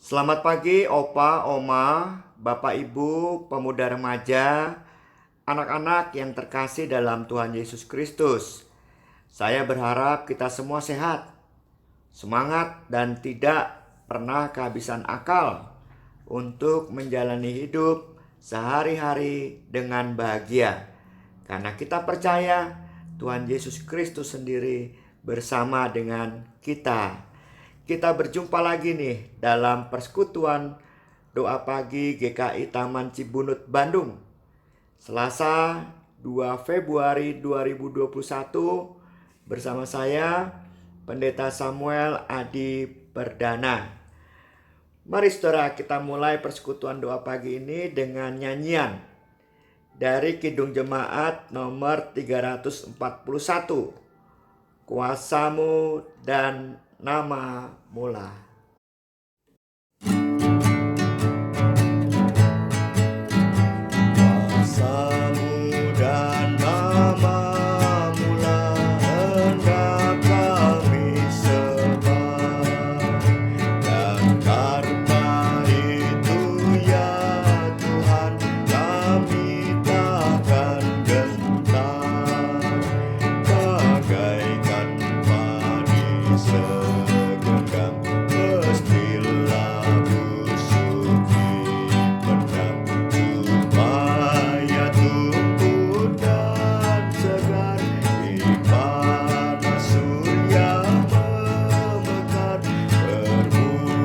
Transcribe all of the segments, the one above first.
Selamat pagi, Opa, Oma, Bapak, Ibu, pemuda remaja, anak-anak yang terkasih dalam Tuhan Yesus Kristus. Saya berharap kita semua sehat, semangat, dan tidak pernah kehabisan akal untuk menjalani hidup sehari-hari dengan bahagia. Karena kita percaya Tuhan Yesus Kristus sendiri bersama dengan kita. Kita berjumpa lagi nih dalam persekutuan doa pagi GKI Taman Cibunut, Bandung. Selasa 2 Februari 2021 bersama saya Pendeta Samuel Adi Perdana. Mari saudara, kita mulai persekutuan doa pagi ini dengan nyanyian dari Kidung Jemaat nomor 341. Kuasamu dan nama mula. Kuasamu dan nama mula hendak kami sembah, dan karena itu ya Tuhan kami takkan gentar, bagaikan padi segenggam mestilah busuk dipendam, supaya tumbuh dan segar di mana surya memekar. Berbuahlah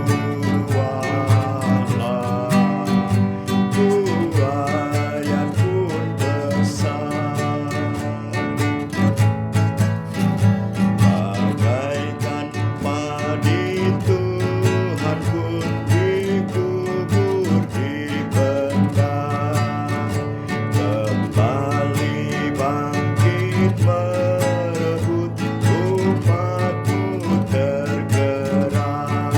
buah pun besar, bagaikan padi Tuhan pun dikubur dipendam, kembali bangkit merebut umat-Mu tergerak.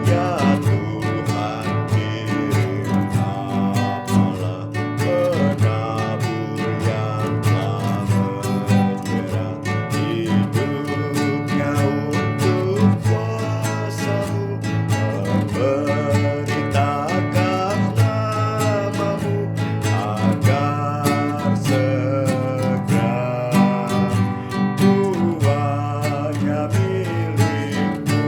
Ya Tuhan, kirim apalah penabur yang telah menyerah hidupnya untuk kuasa-Mu, memberitakan nama-Mu agar segera buahnya milik-Mu.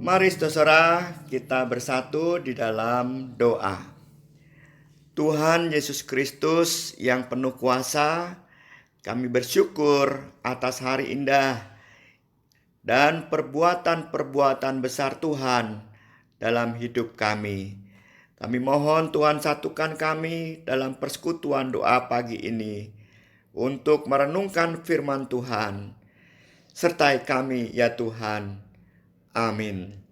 Mari saudara, kita bersatu di dalam doa. Tuhan Yesus Kristus yang penuh kuasa, kami bersyukur atas hari indah dan perbuatan-perbuatan besar Tuhan dalam hidup kami. Kami mohon Tuhan satukan kami dalam persekutuan doa pagi ini untuk merenungkan firman Tuhan. Sertai kami ya Tuhan. Amin.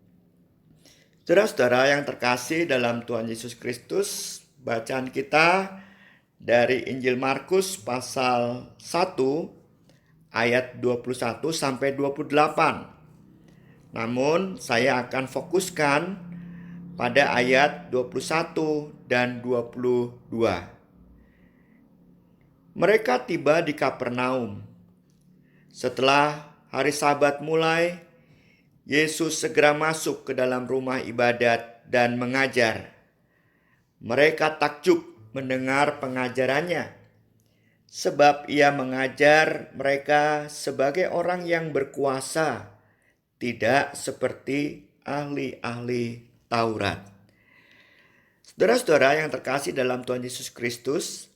Saudara-saudara yang terkasih dalam Tuhan Yesus Kristus, bacaan kita dari Injil Markus pasal 1 ayat 21 sampai 28. Namun saya akan fokuskan pada ayat 21 dan 22. Mereka tiba di Kapernaum. Setelah hari Sabat mulai, Yesus segera masuk ke dalam rumah ibadat dan mengajar. Mereka takjub mendengar pengajarannya, sebab ia mengajar mereka sebagai orang yang berkuasa, tidak seperti ahli-ahli Taurat. Saudara-saudara yang terkasih dalam Tuhan Yesus Kristus,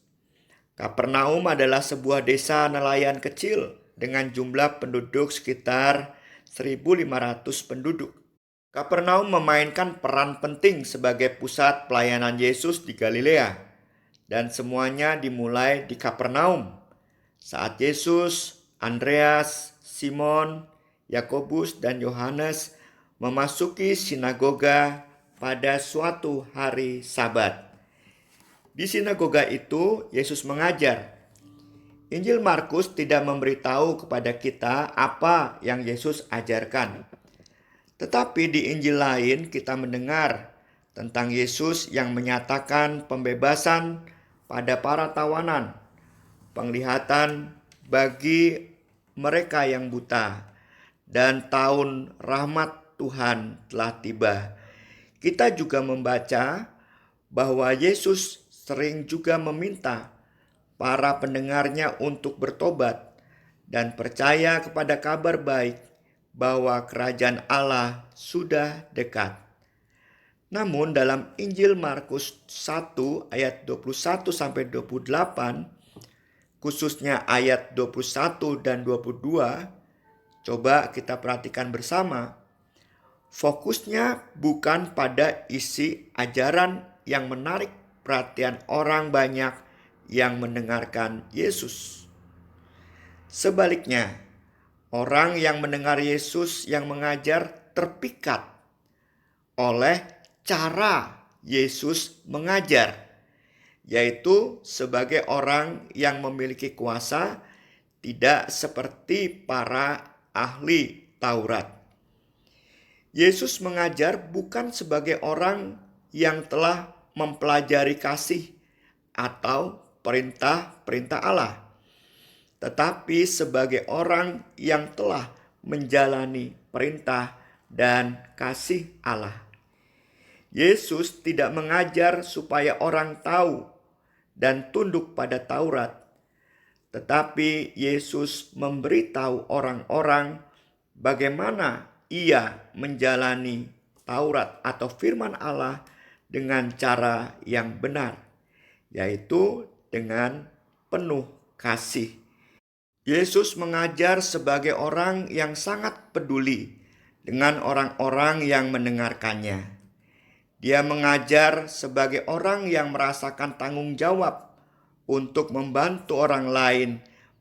Kapernaum adalah sebuah desa nelayan kecil dengan jumlah penduduk sekitar 1.500 penduduk. Kapernaum memainkan peran penting sebagai pusat pelayanan Yesus di Galilea, dan semuanya dimulai di Kapernaum saat Yesus, Andreas, Simon, Yakobus, dan Yohanes memasuki sinagoga pada suatu hari Sabat. Di sinagoga itu Yesus mengajar. Injil Markus tidak memberitahu kepada kita apa yang Yesus ajarkan. Tetapi di Injil lain kita mendengar tentang Yesus yang menyatakan pembebasan pada para tawanan, penglihatan bagi mereka yang buta, dan tahun rahmat Tuhan telah tiba. Kita juga membaca bahwa Yesus sering juga meminta para pendengarnya untuk bertobat dan percaya kepada kabar baik bahwa kerajaan Allah sudah dekat. Namun dalam Injil Markus 1 ayat 21 sampai 28, khususnya ayat 21 dan 22, coba kita perhatikan bersama. Fokusnya bukan pada isi ajaran yang menarik perhatian orang banyak yang mendengarkan Yesus. Sebaliknya, orang yang mendengar Yesus yang mengajar terpikat oleh cara Yesus mengajar, yaitu sebagai orang yang memiliki kuasa, tidak seperti para ahli Taurat. Yesus mengajar bukan sebagai orang yang telah mempelajari kasih atau perintah-perintah Allah, tetapi sebagai orang yang telah menjalani perintah dan kasih Allah. Yesus tidak mengajar supaya orang tahu dan tunduk pada Taurat, tetapi Yesus memberitahu orang-orang bagaimana ia menjalani Taurat atau firman Allah dengan cara yang benar, yaitu dengan penuh kasih. Yesus mengajar sebagai orang yang sangat peduli dengan orang-orang yang mendengarkannya. Dia mengajar sebagai orang yang merasakan tanggung jawab untuk membantu orang lain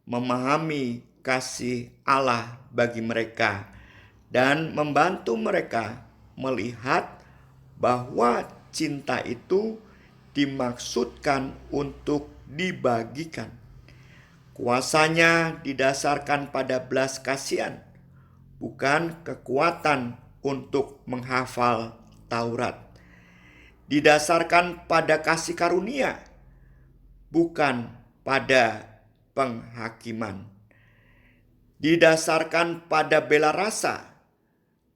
memahami kasih Allah bagi mereka dan membantu mereka melihat bahwa cinta itu dimaksudkan untuk dibagikan. Kuasanya didasarkan pada belas kasihan, bukan kekuatan untuk menghafal Taurat. Didasarkan pada kasih karunia, bukan pada penghakiman. Didasarkan pada bela rasa,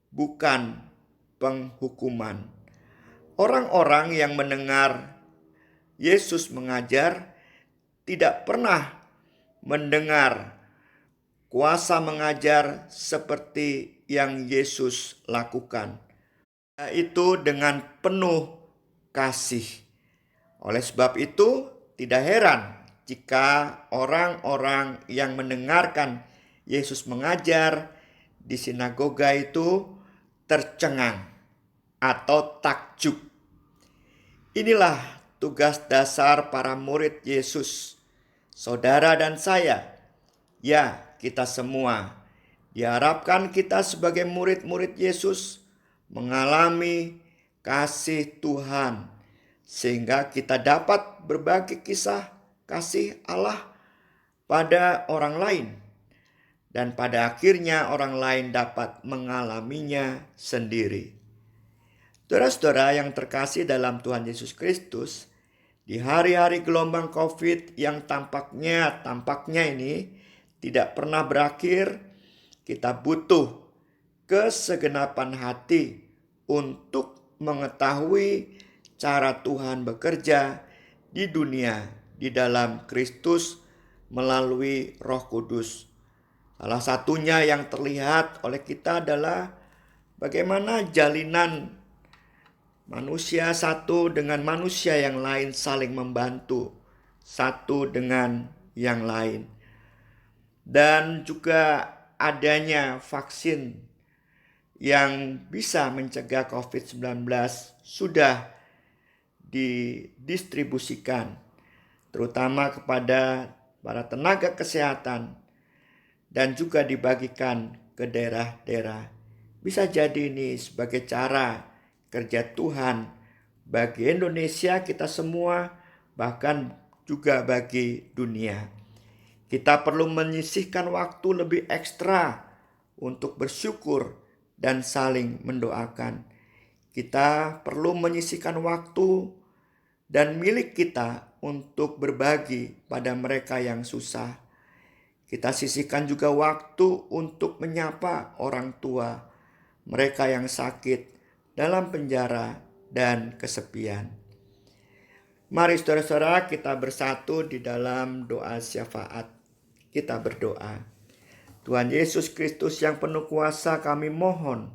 bukan penghukuman. Orang-orang yang mendengar Yesus mengajar tidak pernah mendengar kuasa mengajar seperti yang Yesus lakukan, yaitu dengan penuh kasih. Oleh sebab itu, tidak heran jika orang-orang yang mendengarkan Yesus mengajar di sinagoga itu tercengang atau takjub. Inilah tugas dasar para murid Yesus, saudara dan saya, ya kita semua. Diharapkan kita sebagai murid-murid Yesus mengalami kasih Tuhan, sehingga kita dapat berbagi kisah kasih Allah pada orang lain. Dan pada akhirnya orang lain dapat mengalaminya sendiri. Saudara-saudara yang terkasih dalam Tuhan Yesus Kristus, di hari-hari gelombang COVID yang tampaknya ini tidak pernah berakhir, kita butuh kesegenapan hati untuk mengetahui cara Tuhan bekerja di dunia di dalam Kristus melalui Roh Kudus. Salah satunya yang terlihat oleh kita adalah bagaimana jalinan manusia satu dengan manusia yang lain saling membantu satu dengan yang lain. Dan juga adanya vaksin yang bisa mencegah COVID-19 sudah didistribusikan, terutama kepada para tenaga kesehatan, dan juga dibagikan ke daerah-daerah. Bisa jadi ini sebagai cara kerja Tuhan bagi Indonesia kita semua, bahkan juga bagi dunia. Kita perlu menyisihkan waktu lebih ekstra untuk bersyukur dan saling mendoakan. Kita perlu menyisihkan waktu dan milik kita untuk berbagi pada mereka yang susah. Kita sisihkan juga waktu untuk menyapa orang tua, mereka yang sakit dalam penjara dan kesepian. Mari saudara-saudara kita bersatu di dalam doa syafaat. Kita berdoa. Tuhan Yesus Kristus yang penuh kuasa, kami mohon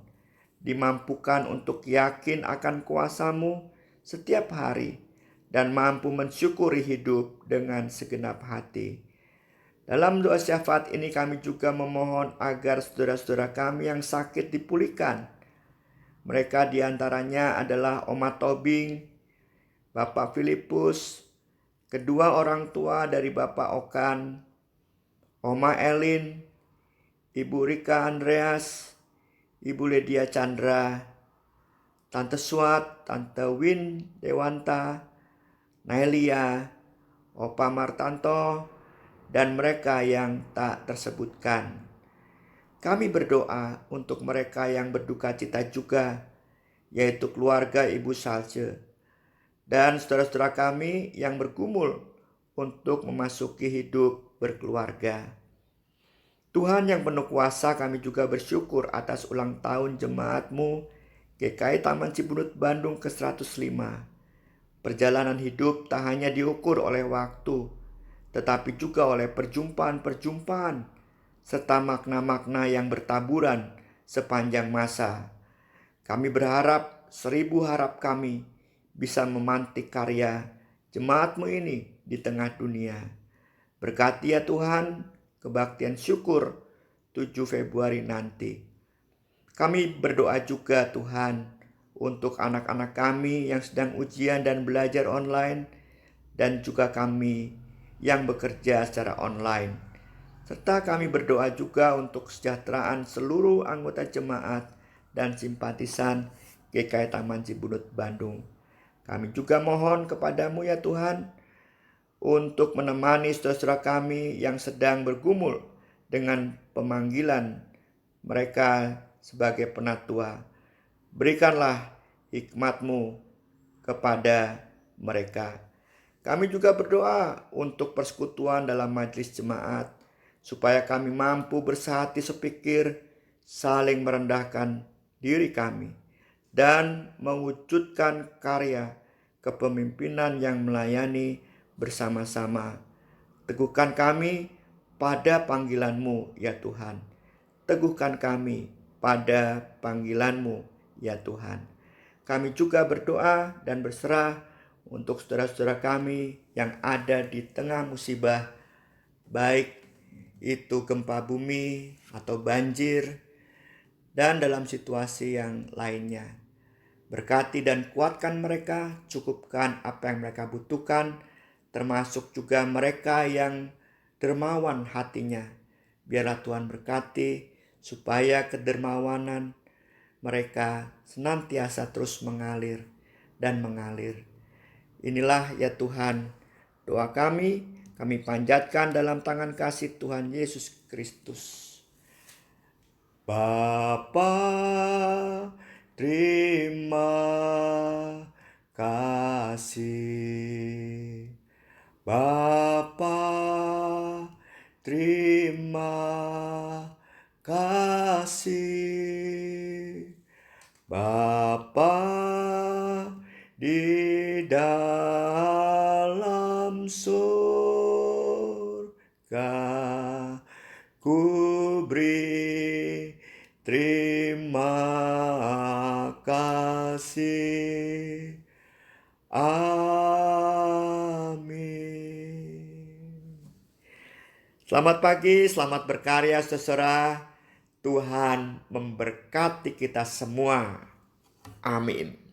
dimampukan untuk yakin akan kuasa-Mu setiap hari dan mampu mensyukuri hidup dengan segenap hati. Dalam doa syafaat ini kami juga memohon agar saudara-saudara kami yang sakit dipulihkan. Mereka diantaranya adalah Oma Tobing, Bapak Filipus, kedua orang tua dari Bapak Okan, Oma Elin, Ibu Rika Andreas, Ibu Lydia Chandra, Tante Swat, Tante Win Dewanta, Naelia, Opa Martanto, dan mereka yang tak tersebutkan. Kami berdoa untuk mereka yang berduka cita juga, yaitu keluarga Ibu Salce, dan saudara-saudara kami yang bergumul untuk memasuki hidup berkeluarga. Tuhan yang penuh kuasa, kami juga bersyukur atas ulang tahun jemaat-Mu GKI Taman Cibunut Bandung ke-105. Perjalanan hidup tak hanya diukur oleh waktu, tetapi juga oleh perjumpaan-perjumpaan, serta makna-makna yang bertaburan sepanjang masa. Kami berharap 1000 harap kami bisa memantik karya jemaat-Mu ini di tengah dunia. Berkati ya Tuhan, kebaktian syukur 7 Februari nanti. Kami berdoa juga Tuhan untuk anak-anak kami yang sedang ujian dan belajar online, dan juga kami yang bekerja secara online. Serta kami berdoa juga untuk kesejahteraan seluruh anggota jemaat dan simpatisan GKI Taman Cibunut Bandung. Kami juga mohon kepadamu ya Tuhan, untuk menemani saudara-saudara kami yang sedang bergumul dengan pemanggilan mereka sebagai penatua. Berikanlah hikmat-Mu kepada mereka. Kami juga berdoa untuk persekutuan dalam majelis jemaat, supaya kami mampu bersehati sepikir, saling merendahkan diri kami, dan mewujudkan karya kepemimpinan yang melayani bersama-sama. Teguhkan kami pada panggilan-Mu ya Tuhan. Teguhkan kami pada panggilan-Mu ya Tuhan. Kami juga berdoa dan berserah untuk saudara-saudara kami yang ada di tengah musibah, baik itu gempa bumi atau banjir, dan dalam situasi yang lainnya. Berkati dan kuatkan mereka, cukupkan apa yang mereka butuhkan, termasuk juga mereka yang dermawan hatinya. Biarlah Tuhan berkati supaya kedermawanan mereka senantiasa terus mengalir dan mengalir. Inilah ya Tuhan doa kami panjatkan dalam tangan kasih Tuhan Yesus Kristus. Bapa, terima kasih. Bapa, terima kasih. Bapa di dalam surga, ku beri terima kasih. Amin. Selamat pagi, selamat berkarya saudara. Tuhan memberkati kita semua. Amin.